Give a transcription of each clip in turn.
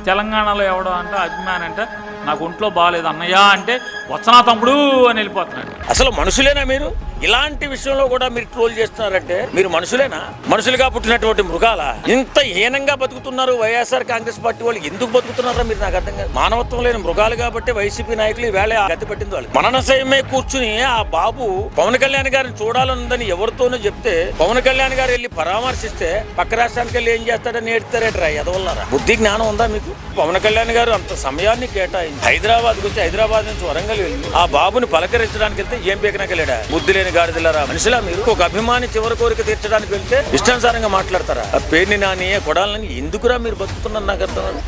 తెలంగాణలో ఎవడో అంటే అభిమాని అంటే నాకు ఒంట్లో బాగాలేదు అన్నయ్య అంటే వచ్చనా తమ్ముడు అని వెళ్ళిపోతున్నాడు. అసలు మనుషులేనా మీరు? ఇలాంటి విషయంలో కూడా మీరు ట్రోల్ చేస్తున్నారంటే మీరు మనుషులేనా? మనుషులుగా పుట్టినటువంటి మృగాల ఇంత హీనంగా బతుకుతున్నారు వైఎస్ఆర్ కాంగ్రెస్ పార్టీ వాళ్ళు. ఎందుకు బతుకుతున్నారా మీరు? నాకు అర్థం కాదు. మానవత్వం లేని మృగాలు కాబట్టి వైసీపీ నాయకులు ఈవేళ గతి పట్టింది వాళ్ళు. మననసయమే కూర్చుని ఆ బాబు పవన్ కళ్యాణ్ గారిని చూడాలనుందని ఎవరితోనో చెప్తే పవన్ కళ్యాణ్ గారు వెళ్ళి పరామర్శిస్తే పక్క రాష్ట్రానికి వెళ్ళి ఏం చేస్తాడని ఏడుతారేట్రా ఎదవల్లారా? బుద్ధి జ్ఞానం ఉందా మీకు? పవన్ కళ్యాణ్ గారు అంత సమయాన్ని కేటాయించి హైదరాబాద్కి వచ్చి హైదరాబాద్ నుంచి వరంగల్ వెళ్ళి ఆ బాబుని పలకరించడానికి వెళ్తే ఏం పీకనకెళ్ళాడా? బుద్ధి లేని గాడిదలారా మనుషులా మీరు? ఒక అభిమాని చివరి కోరిక తీర్చడానికి వెళ్తే ఇష్టానుసారంగా మాట్లాడతారా? ఆ పేరుని నాని కొడాలని ఎందుకురా మీరు బతుకుతున్నారు? నాకు అర్థం.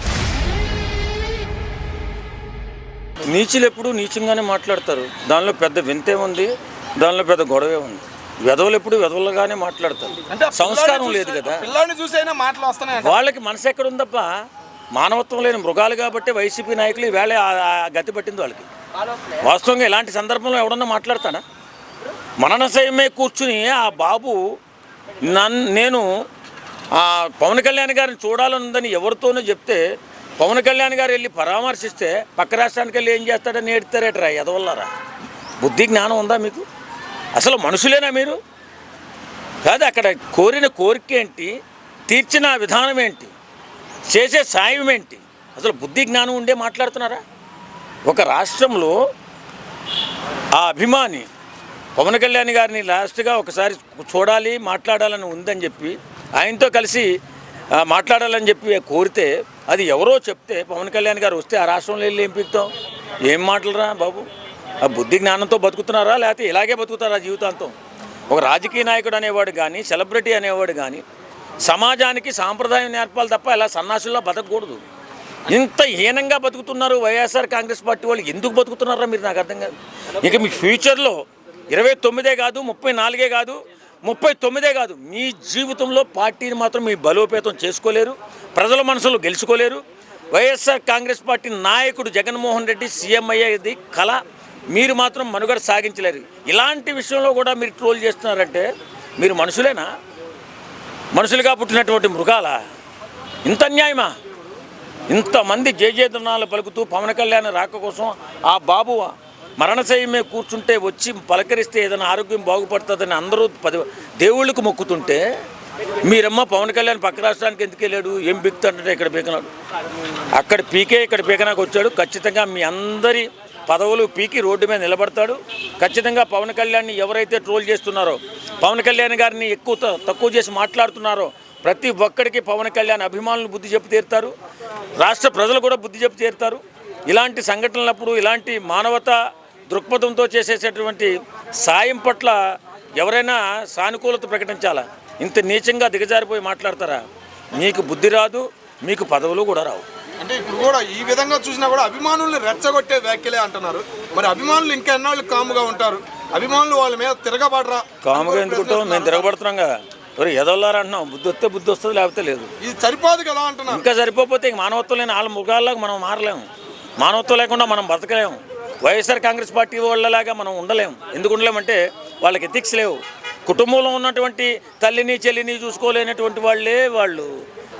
నీచులు ఎప్పుడు నీచంగానే మాట్లాడతారు. దానిలో పెద్ద వింతే ఉంది, దానిలో పెద్ద గొడవే ఉంది. వెధవలు ఎప్పుడు వెధవలుగానే మాట్లాడతారు. సంస్కారం లేదు కదా. వాళ్ళకి మనసు ఎక్కడ ఉందప్ప? మానవత్వం లేని మృగాలు కాబట్టి వైసీపీ నాయకులు ఈవేళ గతి పట్టింది వాళ్ళకి. వాస్తవంగా ఇలాంటి సందర్భంలో ఎవడన్నా మాట్లాడతాడా? మననసయమే కూర్చుని ఆ బాబు నేను పవన్ కళ్యాణ్ గారిని చూడాలనుందని ఎవరితోనో చెప్తే పవన్ కళ్యాణ్ గారు వెళ్ళి పరామర్శిస్తే పక్క రాష్ట్రానికి వెళ్ళి ఏం చేస్తాడని ఏడుతారేట్రా ఎదవల్లారా? బుద్ధి జ్ఞానం ఉందా మీకు? అసలు మనుషులేనా మీరు? కాదు, అక్కడ కోరిన కోరిక ఏంటి, తీర్చిన విధానం ఏంటి, చేసే సాయం ఏంటి? అసలు బుద్ధి జ్ఞానం ఉండే మాట్లాడుతున్నారా? ఒక రాష్ట్రంలో ఆ అభిమాని పవన్ కళ్యాణ్ గారిని లాస్ట్గా ఒకసారి చూడాలి, మాట్లాడాలని ఉందని చెప్పి ఆయనతో కలిసి మాట్లాడాలని చెప్పి కోరితే అది ఎవరో చెప్తే పవన్ కళ్యాణ్ గారు వస్తే ఆ రాష్ట్రంలో వెళ్ళి ఏం పీకుతాం? ఏం మాటలరా బాబు? ఆ బుద్ధి జ్ఞానంతో బతుకుతున్నారా లేకపోతే ఇలాగే బతుకుతారా జీవితాంతం? ఒక రాజకీయ నాయకుడు అనేవాడు కానీ సెలబ్రిటీ అనేవాడు కానీ సమాజానికి సాంప్రదాయం నేర్పాలి తప్ప ఇలా సన్నాసుల్లో బతకూడదు. ఇంత హీనంగా బతుకుతున్నారు వైఎస్ఆర్ కాంగ్రెస్ పార్టీ వాళ్ళు. ఎందుకు బతుకుతున్నారా మీరు? నాకు అర్థం కాదు. ఇక మీ ఫ్యూచర్లో 29 కాదు, 34 కాదు, 39 కాదు, మీ జీవితంలో పార్టీని మాత్రం మీ బలోపేతం చేసుకోలేరు, ప్రజల మనసులో గెలుచుకోలేరు. వైఎస్ఆర్ కాంగ్రెస్ పార్టీ నాయకుడు జగన్మోహన్ రెడ్డి సీఎం అయ్యేది కళ. మీరు మాత్రం మనుగడ సాగించలేరు. ఇలాంటి విషయంలో కూడా మీరు ట్రోల్ చేస్తున్నారంటే మీరు మనుషులేనా? మనుషులుగా పుట్టినటువంటి మృగాల ఇంత అన్యాయమా? ఇంతమంది జయజయధనాలు పలుకుతూ పవన్ కళ్యాణ్ రాక కోసం ఆ బాబు మరణశయ్యమే కూర్చుంటే వచ్చి పలకరిస్తే ఏదైనా ఆరోగ్యం బాగుపడుతుందని అందరూ దేవుళ్ళకు మొక్కుతుంటే మీరమ్మ పవన్ కళ్యాణ్ పక్క రాష్ట్రానికి ఎందుకు వెళ్ళాడు? ఏం పీకుతాడంటే ఇక్కడ పీకినాడు, అక్కడ పీకే ఇక్కడ పీకనాకు వచ్చాడు. ఖచ్చితంగా మీ అందరి పదవులు పీకి రోడ్డు మీద నిలబడతాడు. ఖచ్చితంగా పవన్ కళ్యాణ్ని ఎవరైతే ట్రోల్ చేస్తున్నారో, పవన్ కళ్యాణ్ గారిని తక్కువ చేసి మాట్లాడుతున్నారో ప్రతి ఒక్కడికి పవన్ కళ్యాణ్ అభిమానులు బుద్ధి చెప్పి తీరుతారు. రాష్ట్ర ప్రజలు కూడా బుద్ధి చెప్పి తీరుతారు. ఇలాంటి సంఘటనలప్పుడు ఇలాంటి మానవతా దృక్పథంతో చేసేటటువంటి సాయం పట్ల ఎవరైనా సానుకూలత ప్రకటించాలా? ఇంత నీచంగా దిగజారిపోయి మాట్లాడతారా? మీకు బుద్ధి రాదు, మీకు పదవులు కూడా రావు. అంటే ఇప్పుడు కూడా ఈ విధంగా చూసినా కూడా అభిమానుల్ని రెచ్చగొట్టే వ్యాఖ్యలే అంటున్నారు. మరి అభిమానులు ఇంకా ఎన్నాళ్ళు కాముగా ఉంటారు? అభిమానులు వాళ్ళ మీద తిరగబడరా? కాముగా ఎందుకుంటాం? మేము తిరగబడుతున్నాం కదా. ఎవరు ఎదవల్లారా అంటున్నాం. బుద్ధి వస్తే బుద్ధి వస్తుంది, లేకపోతే లేదు. ఇది సరిపోదు కదా అంటున్నాం. ఇంకా సరిపోతే ఇంక మానవత్వం లేని వాళ్ళ మృగాల్లాగా మనం మారలేము. మానవత్వం లేకుండా మనం బతకలేము. వైఎస్ఆర్ కాంగ్రెస్ పార్టీ వాళ్ళలాగా మనం ఉండలేము. ఎందుకు ఉండలేమంటే వాళ్ళకి ఎథిక్స్ లేవు. కుటుంబంలో ఉన్నటువంటి తల్లిని చెల్లిని చూసుకోలేనటువంటి వాళ్ళే వాళ్ళు.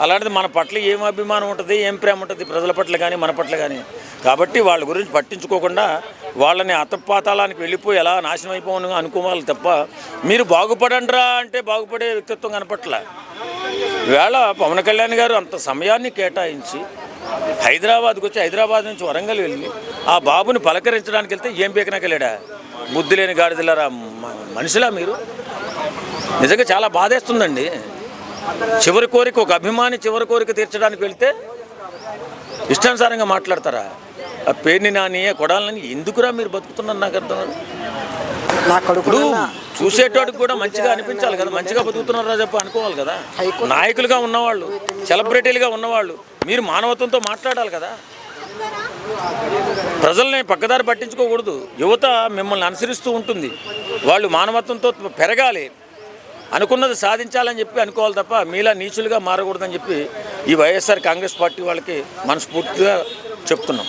అలాంటిది మన పట్ల ఏం అభిమానం ఉంటుంది, ఏం ప్రేమ ఉంటుంది ప్రజల పట్ల కానీ మన పట్ల కానీ? కాబట్టి వాళ్ళ గురించి పట్టించుకోకుండా వాళ్ళని అతపాతాళానికి వెళ్ళిపోయి ఎలా నాశనం అయిపోవను అనుకోవాలి తప్ప మీరు బాగుపడండిరా అంటే బాగుపడే వ్యక్తిత్వం కనపట్ల. ఈవేళ పవన్ కళ్యాణ్ గారు అంత సమయాన్ని కేటాయించి హైదరాబాద్కి వచ్చి హైదరాబాద్ నుంచి వరంగల్ వెళ్ళి ఆ బాబుని పలకరించడానికి వెళ్తే ఏం పీకనకెళ్ళాడా? బుద్ధి లేని గాడిదలారా మనుషులా మీరు? నిజంగా చాలా బాధేస్తుందండి. చివరి కోరిక ఒక అభిమాని చివరి కోరిక తీర్చడానికి వెళ్తే ఇష్టానుసారంగా మాట్లాడతారా? ఆ పేరుని నాని కొడాలని ఎందుకురా మీరు బతుకుతున్నారు? నాకు అర్థం కాదు. ఇప్పుడు చూసేటోడికి కూడా మంచిగా అనిపించాలి కదా. మంచిగా బతుకుతున్నారా చెప్పి అనుకోవాలి కదా. నాయకులుగా ఉన్నవాళ్ళు, సెలబ్రిటీలుగా ఉన్నవాళ్ళు మీరు మానవత్వంతో మాట్లాడాలి కదా. ప్రజల్ని పక్కదారి పట్టించుకోకూడదు. యువత మిమ్మల్ని అనుసరిస్తూ ఉంటుంది. వాళ్ళు మానవత్వంతో పెరగాలి, అనుకున్నది సాధించాలని చెప్పి అనుకోవాలి తప్ప మీలా నీచులుగా మారకూడదని చెప్పి ఈ వైఎస్ఆర్ కాంగ్రెస్ పార్టీ వాళ్ళకి మనస్ఫూర్తిగా చెప్తున్నాం.